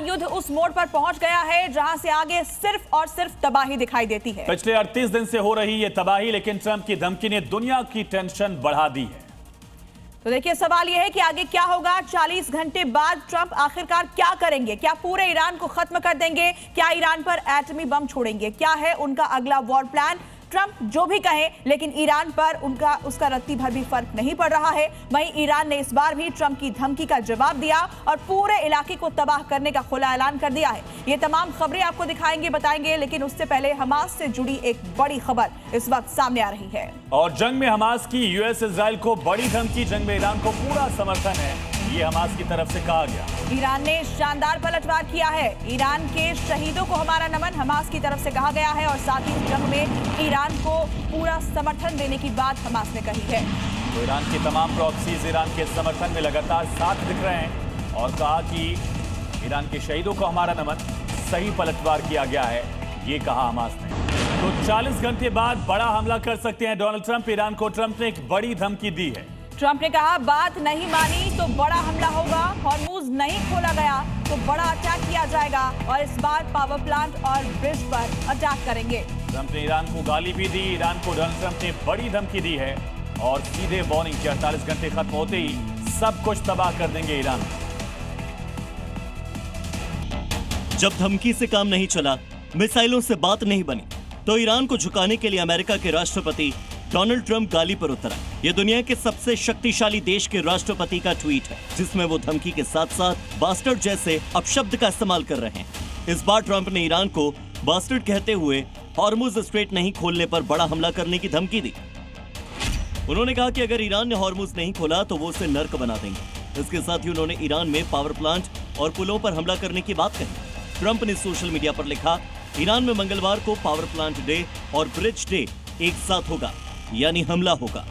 Iran युद्ध उस मोड़ पर पहुंच गया है जहां से आगे सिर्फ और सिर्फ तबाही दिखाई देती है। पिछले 38 दिन से हो रही ये तबाही, लेकिन ट्रंप की धमकी ने दुनिया की टेंशन बढ़ा दी है। तो देखिए, सवाल यह है कि आगे क्या होगा। 40 घंटे बाद ट्रंप आखिरकार क्या करेंगे? क्या पूरे ईरान को खत्म कर देंगे? क्या ईरान पर एटमी बम छोड़ेंगे? क्या है उनका अगला वॉर प्लान? ट्रंप जो भी कहें, लेकिन ईरान पर उसका रत्ती भर भी फर्क नहीं पड़ रहा है। वहीं ईरान ने इस बार भी ट्रंप की धमकी का जवाब दिया और पूरे इलाके को तबाह करने का खुला ऐलान कर दिया है। ये तमाम खबरें आपको दिखाएंगे, बताएंगे, लेकिन उससे पहले हमास से जुड़ी एक बड़ी खबर इस वक्त सामने आ रही है। और जंग में हमास की यूएस इजराइल को बड़ी धमकी। जंग में ईरान को पूरा समर्थन है, ये हमास की तरफ से कहा गया। ईरान ने शानदार पलटवार किया है। ईरान के शहीदों को हमारा नमन, हमास की तरफ से कहा गया है। और साथ ही जंग में ईरान को पूरा समर्थन देने की बात हमास ने कही है। तो ईरान के तमाम प्रॉक्सीज ईरान के समर्थन में लगातार साथ दिख रहे हैं और कहा कि ईरान के शहीदों को हमारा नमन, सही पलटवार किया गया है, ये कहा हमास ने। तो 40 घंटे बाद बड़ा हमला कर सकते हैं डोनाल्ड ट्रंप। ईरान को ट्रंप ने एक बड़ी धमकी दी है। ट्रंप ने कहा, बात नहीं मानी तो बड़ा हमला होगा, हॉर्मुज नहीं खोला गया तो बड़ा अटैक किया जाएगा और इस बार पावर प्लांट और ब्रिज पर अटैक करेंगे। ट्रंप ने ईरान को गाली भी दी। ईरान को डोनाल्ड ट्रंप ने बड़ी धमकी दी है और सीधे वार्निंग कि 48 घंटे खत्म होते ही सब कुछ तबाह कर देंगे ईरान। जब धमकी से काम नहीं चला, मिसाइलों से बात नहीं बनी, तो ईरान को झुकाने के लिए अमेरिका के राष्ट्रपति डोनाल्ड ट्रंप गाली पर उतरा। ये दुनिया के सबसे शक्तिशाली देश के राष्ट्रपति का ट्वीट है, जिसमें वो धमकी के साथ साथ बास्टर्ड जैसे अपशब्द का इस्तेमाल कर रहे हैं। इस बार ट्रंप ने ईरान को बास्टर्ड कहते हुए हॉर्मुज स्ट्रेट नहीं खोलने पर बड़ा हमला करने की धमकी दी। उन्होंने कहा कि अगर ईरान ने हॉर्मुज नहीं खोला तो वो उसे नर्क बना देंगे। इसके साथ ही उन्होंने ईरान में पावर प्लांट और पुलों पर हमला करने की बात कही। ट्रंप ने सोशल मीडिया पर लिखा, ईरान में मंगलवार को पावर प्लांट डे और ब्रिज डे एक साथ होगा, यानी हमला होगा।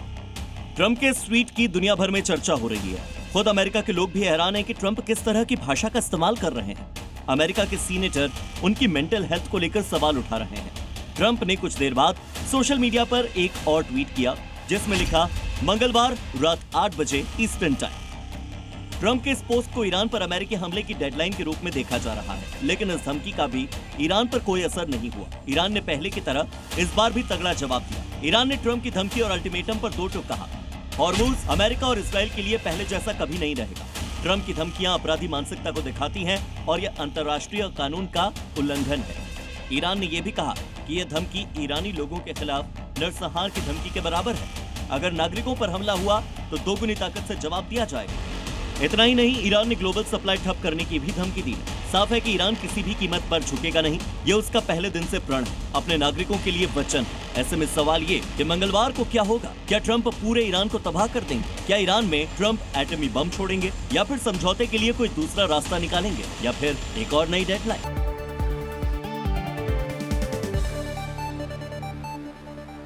ट्रंप के इस ट्वीट की दुनिया भर में चर्चा हो रही है। खुद अमेरिका के लोग भी हैरान हैं कि ट्रंप किस तरह की भाषा का इस्तेमाल कर रहे हैं। अमेरिका के सीनेटर उनकी मेंटल हेल्थ को लेकर सवाल उठा रहे हैं। ट्रंप ने कुछ देर बाद सोशल मीडिया पर एक और ट्वीट किया, जिसमें लिखा, मंगलवार रात 8 बजे ईस्टर्न टाइम। ट्रंप के इस पोस्ट को ईरान पर अमेरिकी हमले की डेडलाइन के रूप में देखा जा रहा है, लेकिन इस धमकी का भी ईरान पर कोई असर नहीं हुआ। ईरान ने पहले की तरह इस बार भी तगड़ा जवाब दिया। ईरान ने ट्रंप की धमकी और अल्टीमेटम पर दो टूक कहा, हॉर्मुज अमेरिका और इस्राएल के लिए पहले जैसा कभी नहीं रहेगा। ट्रंप की धमकियां अपराधी मानसिकता को दिखाती हैं और यह अंतर्राष्ट्रीय कानून का उल्लंघन है। ईरान ने यह भी कहा कि यह धमकी ईरानी लोगों के खिलाफ नरसंहार की धमकी के बराबर है। अगर नागरिकों पर हमला हुआ तो दोगुनी ताकत से जवाब दिया जाएगा। इतना ही नहीं, ईरान ने ग्लोबल सप्लाई ठप करने की भी धमकी दी है। साफ है कि ईरान किसी भी कीमत पर झुकेगा नहीं, ये उसका पहले दिन से प्रण है, अपने नागरिकों के लिए वचन है। ऐसे में सवाल ये कि मंगलवार को क्या होगा? क्या ट्रंप पूरे ईरान को तबाह कर देंगे? क्या ईरान में ट्रंप एटमी बम छोड़ेंगे या फिर समझौते के लिए कोई दूसरा रास्ता निकालेंगे या फिर एक और नई डेडलाइन?